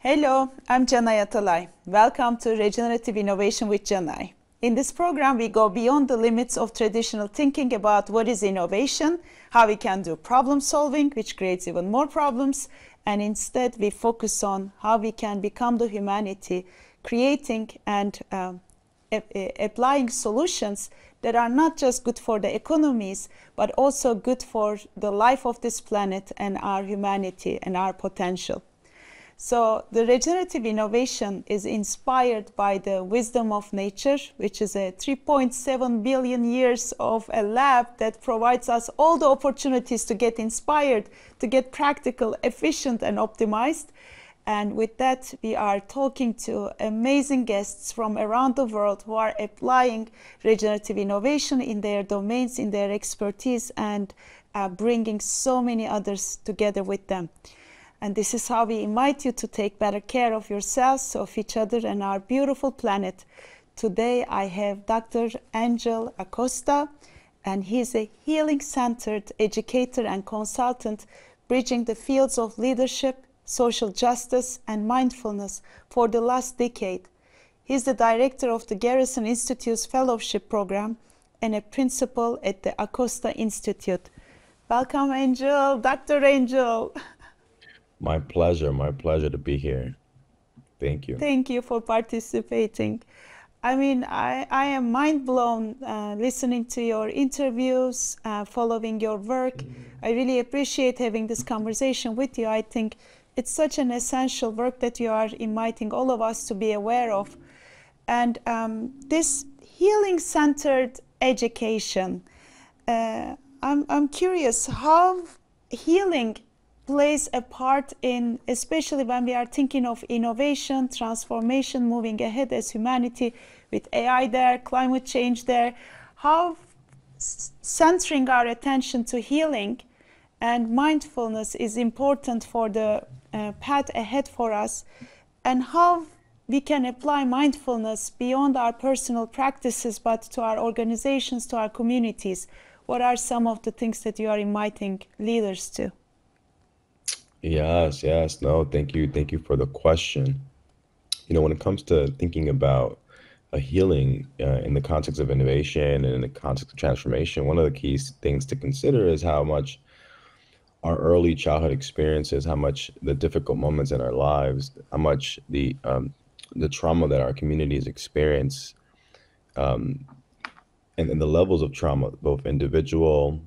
Hello, I'm Canay Atalay. Welcome to Regenerative Innovation with Canay. In this program, we go beyond the limits of traditional thinking about what is innovation, how we can do problem solving, which creates even more problems, and instead we focus on how we can become the humanity, creating and applying solutions that are not just good for the economies, but also good for the life of this planet and our humanity and our potential. So the regenerative innovation is inspired by the wisdom of nature, which is a 3.7 billion years of a lab that provides us all the opportunities to get inspired, to get practical, efficient, and optimized. And with that, we are talking to amazing guests from around the world who are applying regenerative innovation in their domains, in their expertise, and bringing so many others together with them. And this is how we invite you to take better care of yourselves, of each other, and our beautiful planet. Today, I have Dr. Angel Acosta, and he's a healing-centered educator and consultant, bridging the fields of leadership, social justice, and mindfulness for the last decade. He's the director of the Garrison Institute's fellowship program and a principal at the Acosta Institute. Welcome, Angel, Dr. Angel. My pleasure to be here. Thank you. Thank you for participating. I mean, I am mind blown listening to your interviews, following your work. I really appreciate having this conversation with you. I think it's such an essential work that you are inviting all of us to be aware of. And this healing-centered education, I'm curious how healing plays a part in, especially when we are thinking of innovation, transformation, moving ahead as humanity with AI there, climate change there, how centering our attention to healing and mindfulness is important for the path ahead for us, and how we can apply mindfulness beyond our personal practices, but to our organizations, to our communities. What are some of the things that you are inviting leaders to? Yes. No, thank you. Thank you for the question. When it comes to thinking about a healing in the context of innovation and in the context of transformation, one of the key things to consider is how much our early childhood experiences, how much the difficult moments in our lives, how much the trauma that our communities experience, and the levels of trauma, both individual,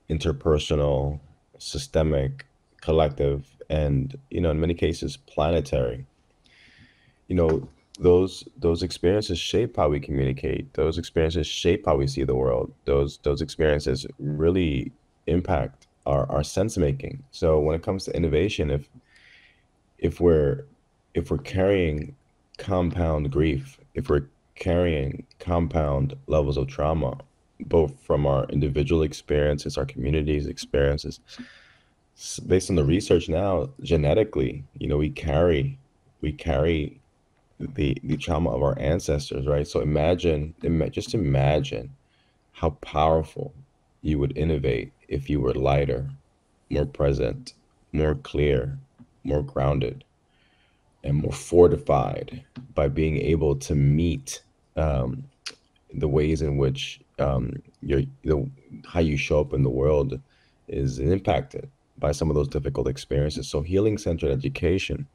interpersonal, systemic, collective, and in many cases planetary. you know those experiences shape how we communicate. Those experiences shape how we see the world. Those experiences really impact our sense making. So when it comes to innovation, if we're carrying compound grief, if we're carrying compound levels of trauma, both from our individual experiences, our communities experiences, based on the research now, genetically, we carry the trauma of our ancestors, right? So just imagine how powerful you would innovate if you were lighter, more present, more clear, more grounded, and more fortified by being able to meet the ways in which how you show up in the world is impacted by some of those difficult experiences. So healing centered education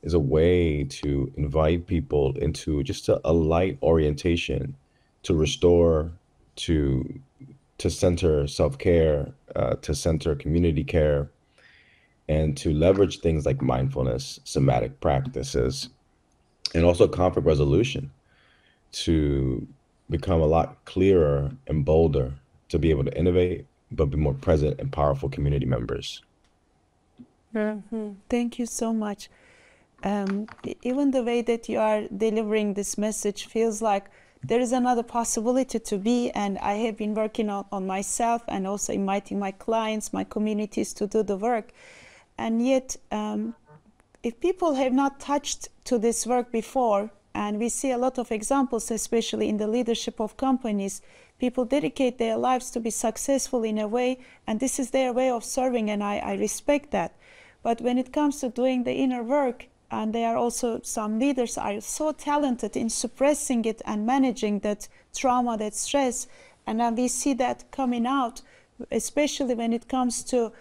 is a way to invite people into just a light orientation to restore, to center self-care, to center community care, and to leverage things like mindfulness, somatic practices, and also conflict resolution to become a lot clearer and bolder, to be able to innovate, but be more present and powerful community members. Thank you so much. Even the way that you are delivering this message feels like there is another possibility to be, and I have been working on myself and also inviting my clients, my communities to do the work. And yet, if people have not touched to this work before, and we see a lot of examples, especially in the leadership of companies, people dedicate their lives to be successful in a way, and this is their way of serving, and I respect that. But when it comes to doing the inner work, and there are also some leaders are so talented in suppressing it and managing that trauma, that stress, and then we see that coming out, especially when it comes to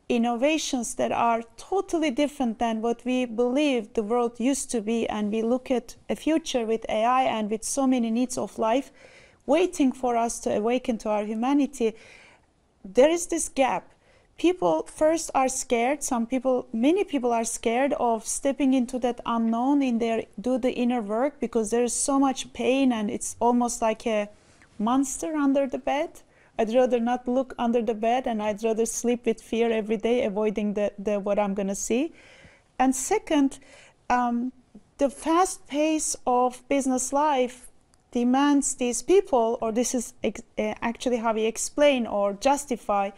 innovations that are totally different than what we believe the world used to be, and we look at a future with AI and with so many needs of life waiting for us to awaken to our humanity. There is this gap. People first are scared. Many people are scared of stepping into that unknown do the inner work, because there is so much pain and it's almost like a monster under the bed. I'd rather not look under the bed, and I'd rather sleep with fear every day, avoiding what I'm going to see. And second, the fast pace of business life demands these people, or this is actually how we explain or justify,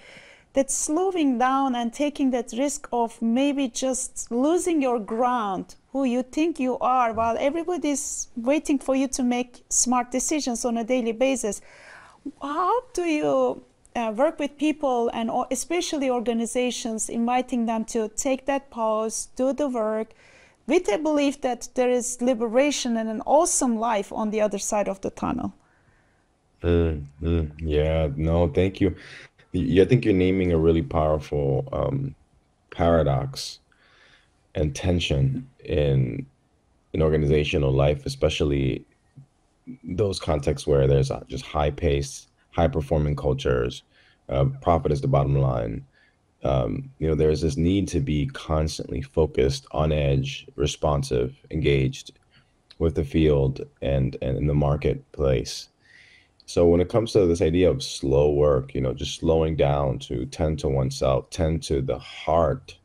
that slowing down and taking that risk of maybe just losing your ground, who you think you are, while everybody's waiting for you to make smart decisions on a daily basis. How do you work with people, and especially organizations, inviting them to take that pause, do the work, with a belief that there is liberation and an awesome life on the other side of the tunnel? Yeah, no, thank you. I think you're naming a really powerful paradox and tension in organizational life, especially those contexts where there's just high pace, high performing cultures, profit is the bottom line. There's this need to be constantly focused, on edge, responsive, engaged with the field and in the marketplace. So when it comes to this idea of slow work, just slowing down to tend to oneself, tend to the heart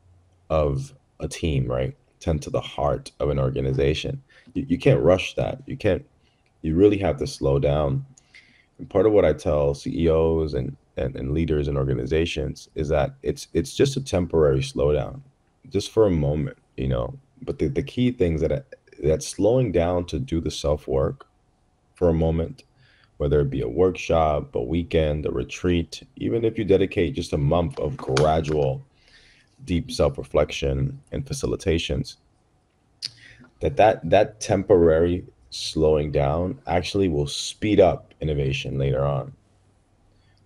of a team, right? Tend to the heart of an organization. You can't rush that. You really have to slow down. And part of what I tell CEOs and leaders in organizations is that it's just a temporary slowdown, just for a moment, But the key things that slowing down to do the self work for a moment, whether it be a workshop, a weekend, a retreat, even if you dedicate just a month of gradual, deep self-reflection and facilitations, that temporary slowing down actually will speed up innovation later on.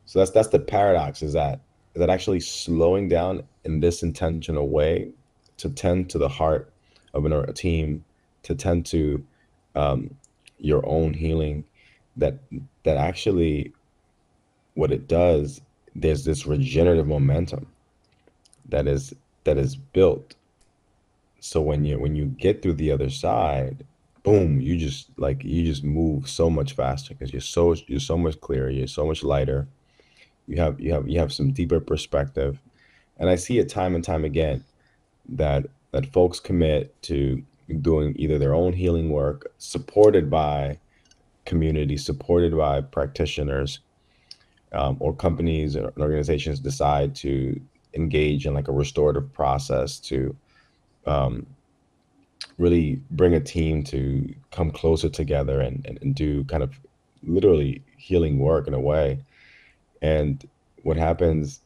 So that's the paradox, is that actually slowing down in this intentional way to tend to the heart of a team, to tend to your own healing, that actually what it does, there's this regenerative momentum that is built. So when you get through the other side, boom, you just move so much faster, because you're so much clearer, you're so much lighter. You have some deeper perspective. And I see it time and time again that folks commit to doing either their own healing work, supported by community, supported by practitioners, or companies and organizations decide to engage in like a restorative process to really bring a team to come closer together and do kind of literally healing work in a way. And what happens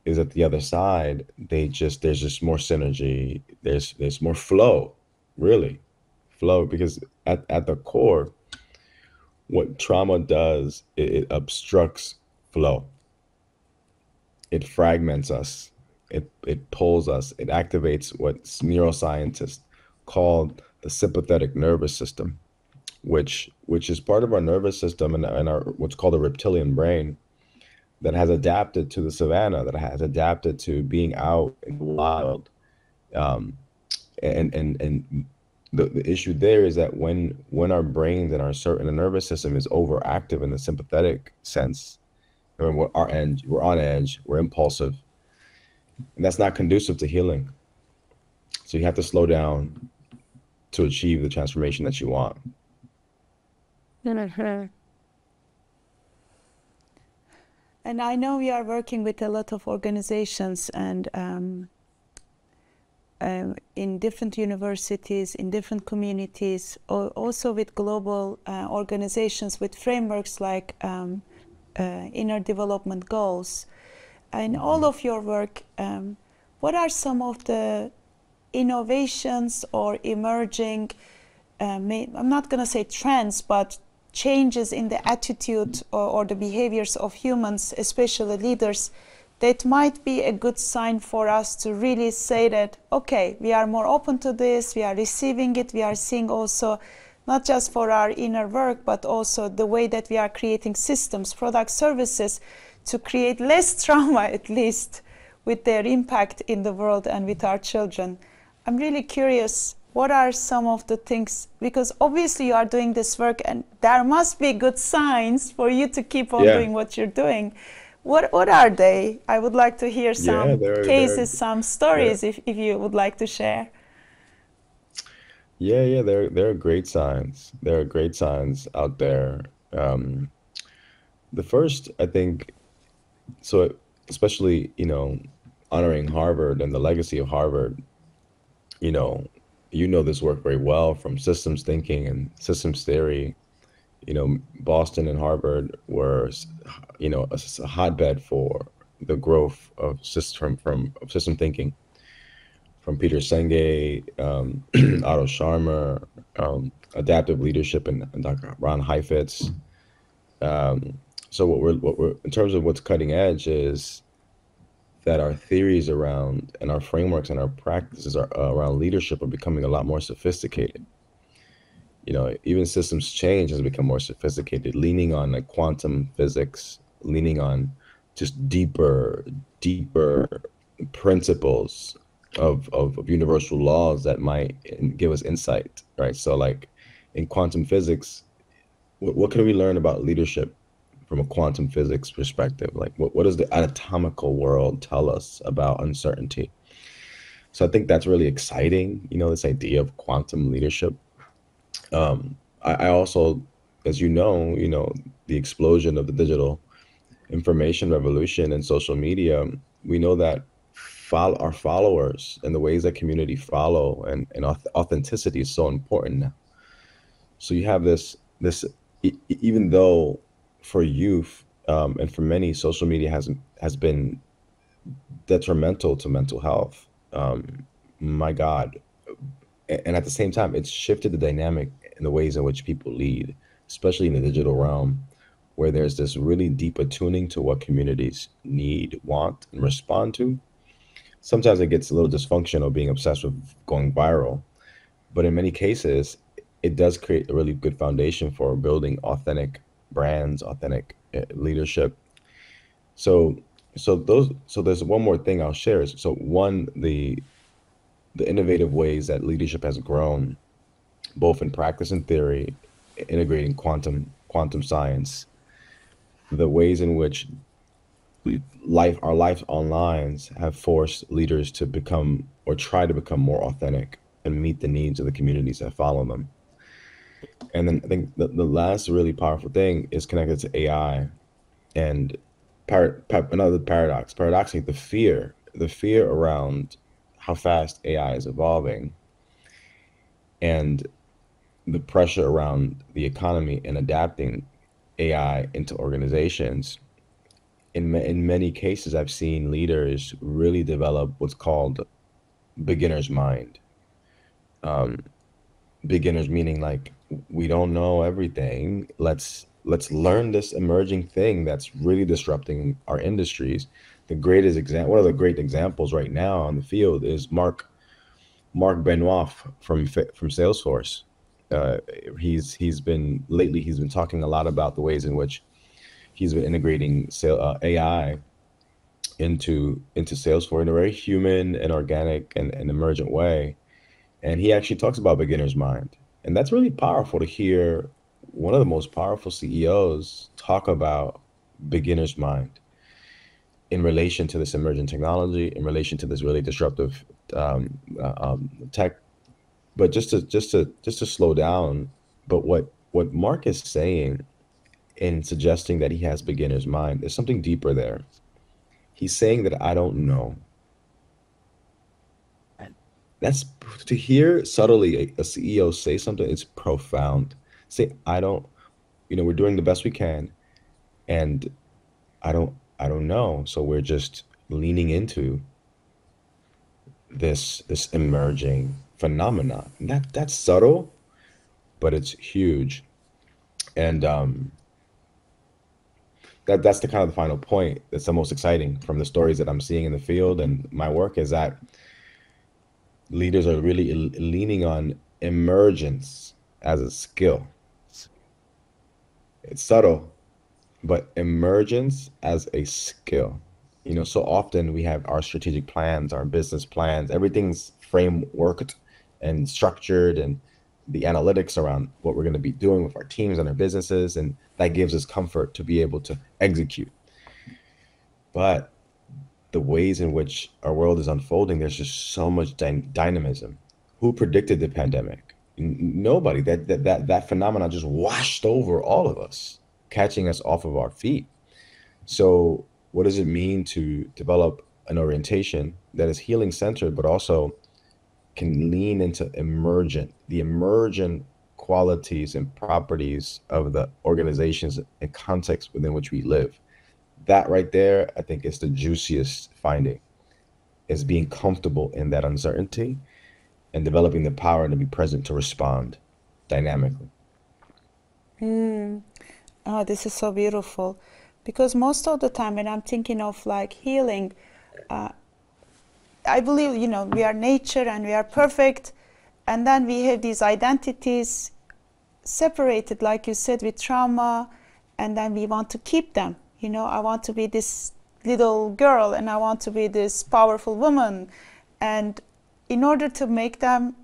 is, at the other side, there's just more synergy, there's more flow, really flow, because at the core, what trauma does, it obstructs flow. It fragments us. It pulls us. It activates what neuroscientists call the sympathetic nervous system, which is part of our nervous system and our what's called the reptilian brain, that has adapted to the savannah, that has adapted to being out in the wild. And the issue there is that when our brains and the nervous system is overactive in the sympathetic sense, and we're on edge, we're impulsive, and that's not conducive to healing. So you have to slow down to achieve the transformation that you want. And I know we are working with a lot of organizations and in different universities, in different communities, also with global organizations with frameworks like inner development goals. In all of your work, what are some of the innovations or emerging, I'm not going to say trends, but changes in the attitude or the behaviors of humans, especially leaders, that might be a good sign for us to really say that, okay, we are more open to this, we are receiving it, we are seeing also, not just for our inner work, but also the way that we are creating systems, products, services to create less trauma, at least, with their impact in the world and with our children. I'm really curious, what are some of the things, because obviously you are doing this work and there must be good signs for you to keep on Yeah, doing what you're doing. What are they? I would like to hear yeah, some cases, some they're stories, if you would like to share. yeah, there are great signs. There are great signs out there. Um, the first, I think, so especially, honoring Harvard and the legacy of Harvard, you know, you know this work very well from systems thinking and systems theory. Boston and Harvard were, a hotbed for the growth of system thinking, from Peter Senge, Otto Scharmer, adaptive leadership, and Dr. Ron Heifetz. Um, so what we're in terms of what's cutting edge is that our theories around and our frameworks and our practices around leadership are becoming a lot more sophisticated. Even systems change has become more sophisticated, leaning on like quantum physics, leaning on just deeper principles of universal laws that might give us insight, right? So like in quantum physics, what can we learn about leadership from a quantum physics perspective? Like what does the anatomical world tell us about uncertainty? So I think that's really exciting, this idea of quantum leadership. I also, as the explosion of the digital information revolution and social media, we know that our followers and the ways that community follow and authenticity is so important now. So you have this even though for youth, and for many, social media has been detrimental to mental health. My God, and at the same time, it's shifted the dynamic in the ways in which people lead, especially in the digital realm, where there's this really deep attuning to what communities need, want, and respond to. Sometimes it gets a little dysfunctional being obsessed with going viral, but in many cases, it does create a really good foundation for building authentic brands, authentic leadership. So, so there's one more thing I'll share. So one, the innovative ways that leadership has grown, both in practice and theory, integrating quantum science, the ways in which our lives online have forced leaders to become or try to become more authentic and meet the needs of the communities that follow them. And then I think the last really powerful thing is connected to AI and another paradox. Paradoxically, the fear around how fast AI is evolving and the pressure around the economy and adapting AI into organizations. In many cases, I've seen leaders really develop what's called beginner's mind. Um, Beginners meaning like we don't know everything. Let's learn this emerging thing that's really disrupting our industries. One of the great examples right now on the field is Mark Benoit from Salesforce. Uh, he's been talking a lot about the ways in which he's been integrating AI into Salesforce in a very human and organic and emergent way. And he actually talks about beginner's mind. And that's really powerful to hear one of the most powerful CEOs talk about beginner's mind in relation to this emerging technology, in relation to this really disruptive tech. But just to slow down, but what Mark is saying in suggesting that he has beginner's mind, there's something deeper there. He's saying that I don't know. And that's to hear subtly a CEO say something, it's profound. Say, I don't, we're doing the best we can, and I don't know. So we're just leaning into this emerging phenomenon. And that's subtle, but it's huge. And that's the kind of the final point that's the most exciting from the stories that I'm seeing in the field and my work is that leaders are really leaning on emergence as a skill. It's subtle, but emergence as a skill. So often we have our strategic plans, our business plans, everything's frameworked and structured, and the analytics around what we're going to be doing with our teams and our businesses, and that gives us comfort to be able to execute. But the ways in which our world is unfolding, there's just so much dynamism. Who predicted the pandemic? Nobody. That phenomenon just washed over all of us, catching us off of our feet. So, what does it mean to develop an orientation that is healing centered, but also can lean into the emergent qualities and properties of the organizations and context within which we live? That right there, I think, is the juiciest finding, is being comfortable in that uncertainty and developing the power to be present to respond dynamically. Oh, this is so beautiful. Because most of the time when I'm thinking of like healing, I believe, we are nature and we are perfect. And then we have these identities separated, like you said, with trauma. And then we want to keep them. I want to be this little girl and I want to be this powerful woman. And in order to make them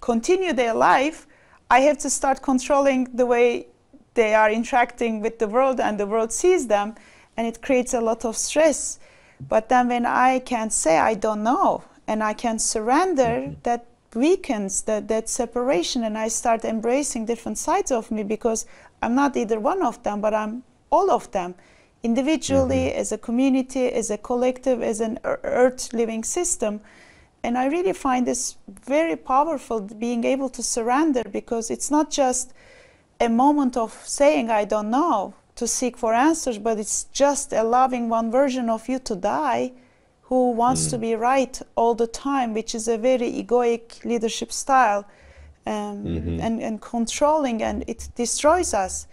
continue their life, I have to start controlling the way they are interacting with the world and the world sees them, and it creates a lot of stress. But then when I can say I don't know and I can surrender, that weakens that separation, and I start embracing different sides of me, because I'm not either one of them, but I'm all of them, individually, as a community, as a collective, as an earth living system. And I really find this very powerful, being able to surrender, because it's not just a moment of saying I don't know to seek for answers, but it's just allowing one version of you to die who wants to be right all the time, which is a very egoic leadership style, and controlling, and it destroys us.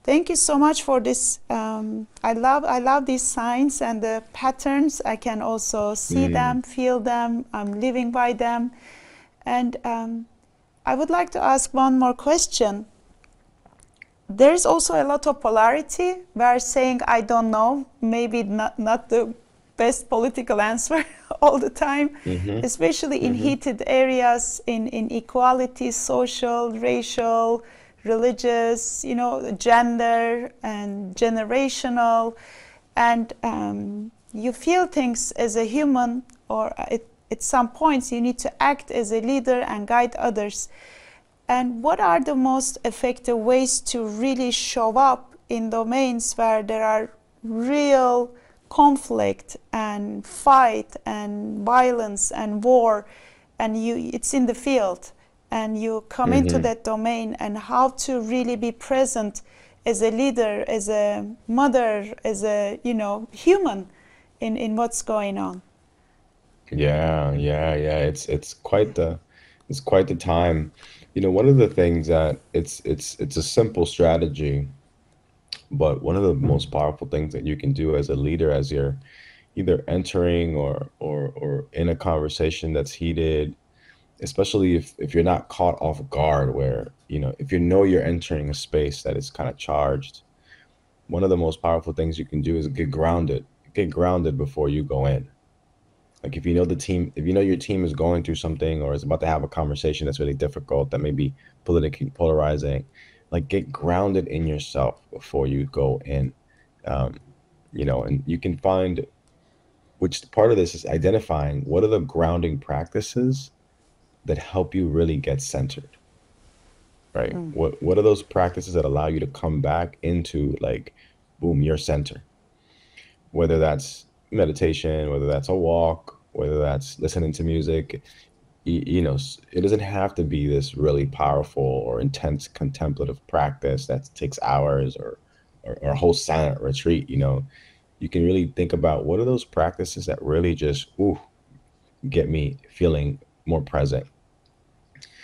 Thank you so much for this. I love these signs and the patterns. I can also see them, feel them. I'm living by them. And I would like to ask one more question. There's also a lot of polarity where saying I don't know, maybe not the best political answer all the time, especially in heated areas, in equality, social, racial, religious, gender and generational. And you feel things as a human, or at some points you need to act as a leader and guide others. And what are the most effective ways to really show up in domains where there are real conflict and fight and violence and war, and it's in the field, and you come into that domain, and how to really be present as a leader, as a mother, as a human in what's going on? Yeah. It's quite the time. One of the things that it's a simple strategy, but one of the most powerful things that you can do as a leader, as you're either entering or in a conversation that's heated, especially if you're not caught off guard, where if you're entering a space that is kind of charged, one of the most powerful things you can do is get grounded before you go in. Like, if you know your team is going through something or is about to have a conversation that's really difficult, that may be politically polarizing, like, get grounded in yourself before you go in. um, and you can find, which part of this is identifying what are the grounding practices that help you really get centered, right? What are those practices that allow you to come back into, like, boom, your center? Whether that's meditation, whether that's a walk, whether that's listening to music. It doesn't have to be this really powerful or intense contemplative practice that takes hours, or a whole silent retreat. You can really think about what are those practices that really just, ooh, get me feeling more present.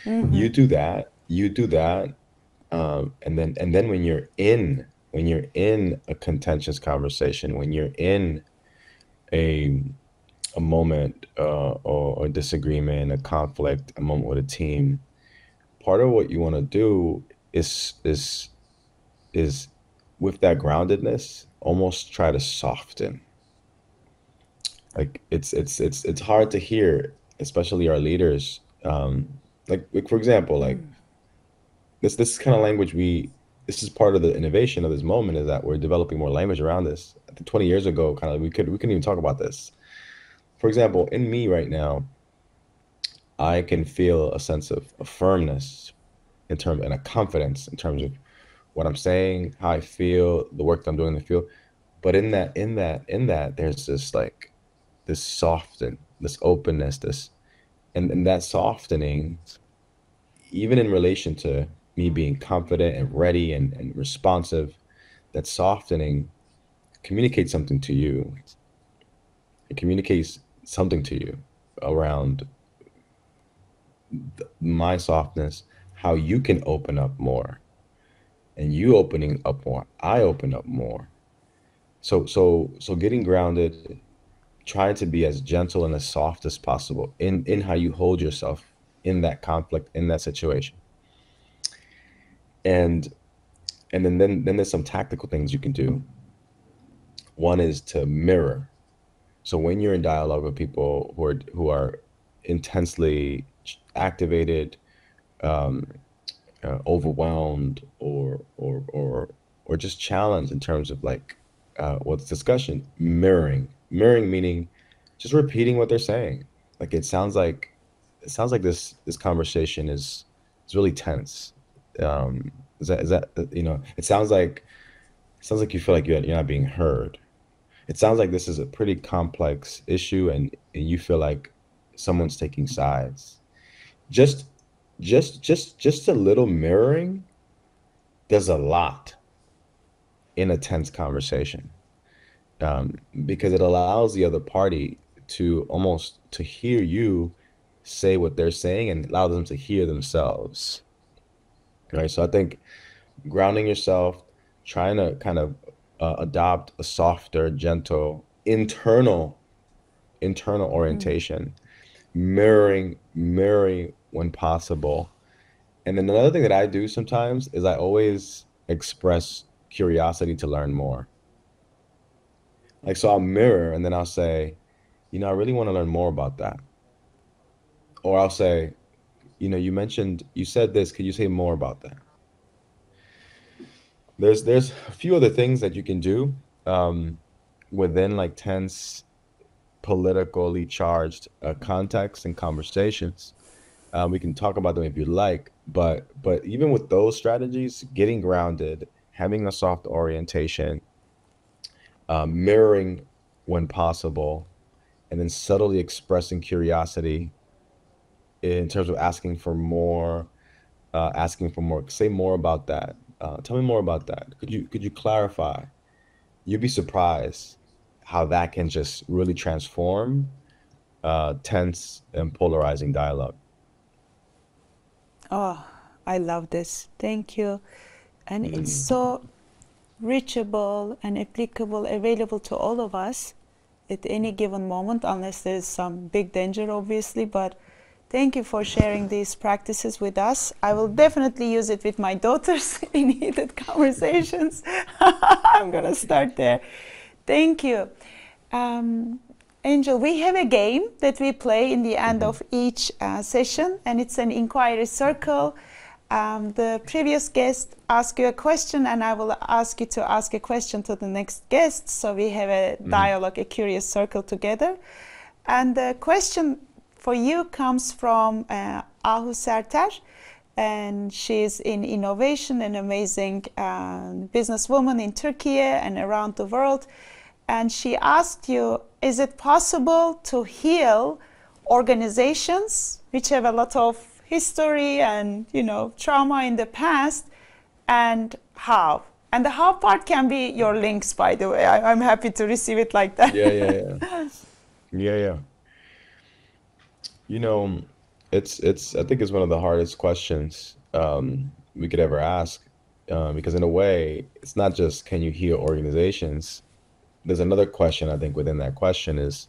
Mm-hmm. You do that, and then when you're in a contentious conversation, when you're in a a moment, or a disagreement, a conflict, a moment with a team, part of what you want to do is with that groundedness, almost try to soften. Like it's hard to hear, especially our leaders. Like for example, like this kind of language we this is part of the innovation of this moment, is that we're developing more language around this. I think 20 years ago, kind of we couldn't even talk about this. For example, in me right now, I can feel a sense of firmness and a confidence in terms of what I'm saying, how I feel, the work that I'm doing in the field. But in that, there's this like this soften, this openness, this and that softening, even in relation to me being confident and ready and responsive, that softening communicates something to you. It communicates something to you around my softness, how you can open up more, and you opening up more, I open up more. So getting grounded, trying to be as gentle and as soft as possible in how you hold yourself in that conflict, in that situation. And and then there's some tactical things you can do. One is to mirror. So when you're in dialogue with people who are intensely activated, um, overwhelmed, or just challenged in terms of like what's discussion, mirroring meaning just repeating what they're saying. Like it sounds like this conversation is really tense. Is that it sounds like you feel like you're not being heard. It sounds like this is a pretty complex issue, and you feel like someone's taking sides. Just just a little mirroring does a lot in a tense conversation, um, because it allows the other party to almost to hear you say what they're saying and allow them to hear themselves. Right. So I think grounding yourself, trying to kind of adopt a softer, gentle, internal orientation, mirroring when possible. And then another thing that I do sometimes is I always express curiosity to learn more. Like, so I'll mirror and then I'll say, I really want to learn more about that. Or I'll say, you said this, could you say more about that? There's a few other things that you can do um, within like tense, politically charged contexts and conversations. We can talk about them if you like, but even with those strategies, getting grounded, having a soft orientation, mirroring when possible, and then subtly expressing curiosity in terms of asking for more. Say more about that. Tell me more about that. Could you clarify? You'd be surprised how that can just really transform tense and polarizing dialogue. Oh, I love this. Thank you. And it's Mm. so reachable and applicable, available to all of us at any given moment, unless there's some big danger, obviously. But thank you for sharing these practices with us. I will definitely use it with my daughters in heated conversations. I'm going to start there. Thank you. Um, Angel, we have a game that we play in the end Mhm. of each session, and it's an inquiry circle. The previous guest asks you a question, and I will ask you to ask a question to the next guest. So we have a Mhm. dialogue, a curious circle together. And the question for you comes from Ahu Serter, and she's in innovation, an amazing businesswoman in Turkey and around the world. And she asked you, is it possible to heal organizations which have a lot of history and trauma in the past, and how? And the how part can be your links, by the way. I'm happy to receive it like that. Yeah, yeah, yeah, yeah, yeah. You know, I think it's one of the hardest questions we could ever ask, because in a way, it's not just can you heal organizations. There's another question I think within that question is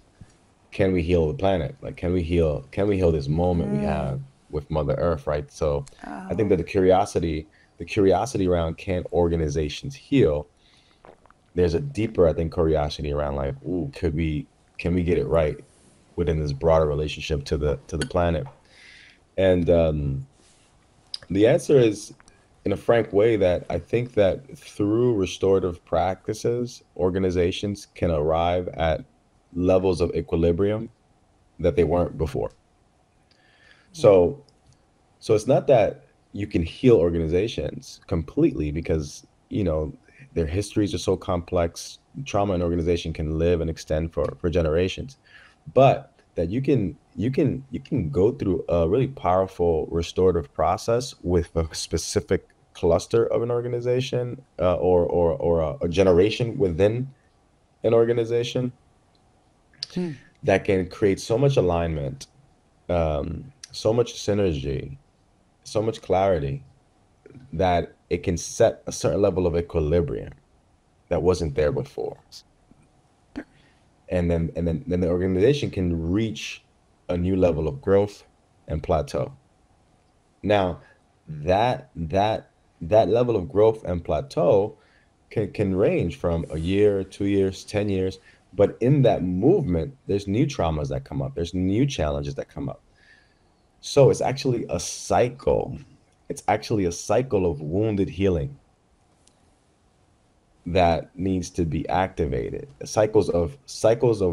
can we heal the planet? Like, can we heal this moment we have with Mother Earth, right? So, I think that the curiosity around can organizations heal, there's a deeper, I think, curiosity around like, ooh, can we get it right within this broader relationship to the planet? And the answer is, in a frank way, that I think that through restorative practices, organizations can arrive at levels of equilibrium that they weren't before. So, so it's not that you can heal organizations completely because, you know, their histories are so complex. Trauma in organization can live and extend for generations, but that you can go through a really powerful restorative process with a specific cluster of an organization, or a generation within an organization that can create so much alignment, so much synergy, so much clarity that it can set a certain level of equilibrium that wasn't there before. Then the organization can reach a new level of growth and plateau. Now, that level of growth and plateau can range from a year, 2 years, 10 years, but in that movement, there's new traumas that come up, there's new challenges that come up. So it's actually a cycle. It's actually a cycle of wounded healing that needs to be activated. Cycles of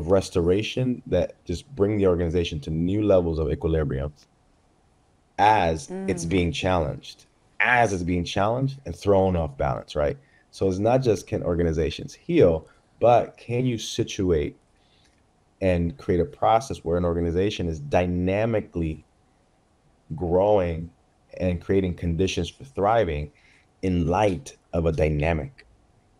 restoration that just bring the organization to new levels of equilibrium as it's being challenged, and thrown off balance, right? So it's not just can organizations heal, but can you situate and create a process where an organization is dynamically growing and creating conditions for thriving in light of a dynamic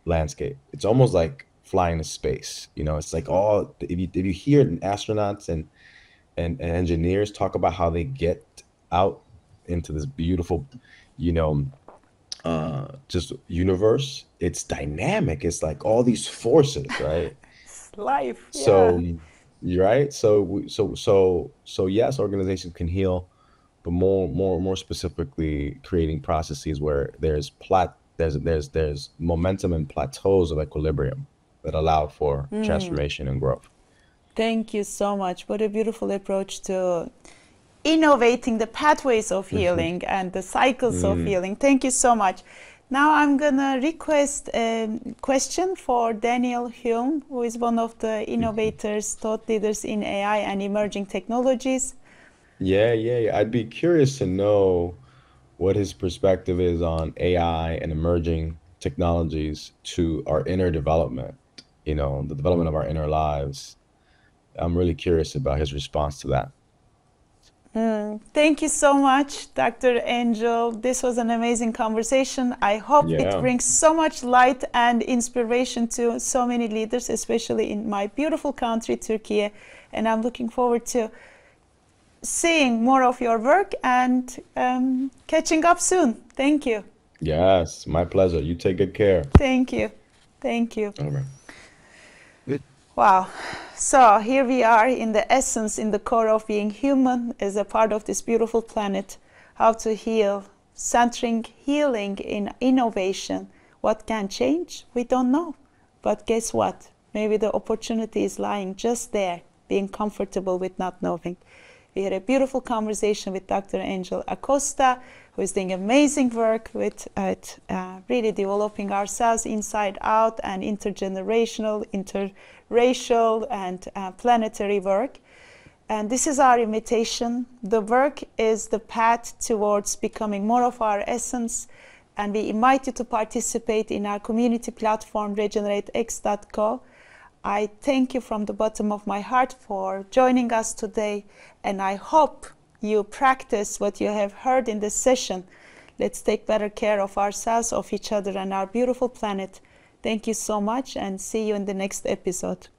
landscape. It's almost like flying to space. You know, it's like all if you hear astronauts and engineers talk about how they get out into this beautiful, you know, just universe, it's dynamic. It's like all these forces, right? Life, yeah. So you're right. So yes, organizations can heal, but more specifically, creating processes where there's momentum and plateaus of equilibrium that allow for transformation and growth. Thank you so much. What a beautiful approach to innovating the pathways of healing and the cycles of Mm, healing. Thank you so much. Now I'm gonna request a question for Daniel Hume, who is one of the mhm. innovators, thought leaders in AI and emerging technologies. Yeah. I'd be curious to know what his perspective is on AI and emerging technologies to our inner development, you know, the development of our inner lives. I'm really curious about his response to that. Thank you so much, Dr. Angel. This was an amazing conversation. I hope it Yeah. brings so much light and inspiration to so many leaders, especially in my beautiful country, Turkey. And I'm looking forward to seeing more of your work and catching up soon. Thank you. Yes, my pleasure. You take good care. Thank you. Thank you. All right. Wow. So here we are in the essence, in the core of being human as a part of this beautiful planet. How to heal, centering healing in innovation. What can change? We don't know. But guess what? Maybe the opportunity is lying just there, being comfortable with not knowing. We had a beautiful conversation with Dr. Angel Acosta, who is doing amazing work with really developing ourselves inside out and intergenerational, interracial, and planetary work. And this is our invitation. The work is the path towards becoming more of our essence. And we invite you to participate in our community platform, regeneratex.co. I thank you from the bottom of my heart for joining us today, and I hope you practice what you have heard in this session. Let's take better care of ourselves, of each other, and our beautiful planet. Thank you so much, and see you in the next episode.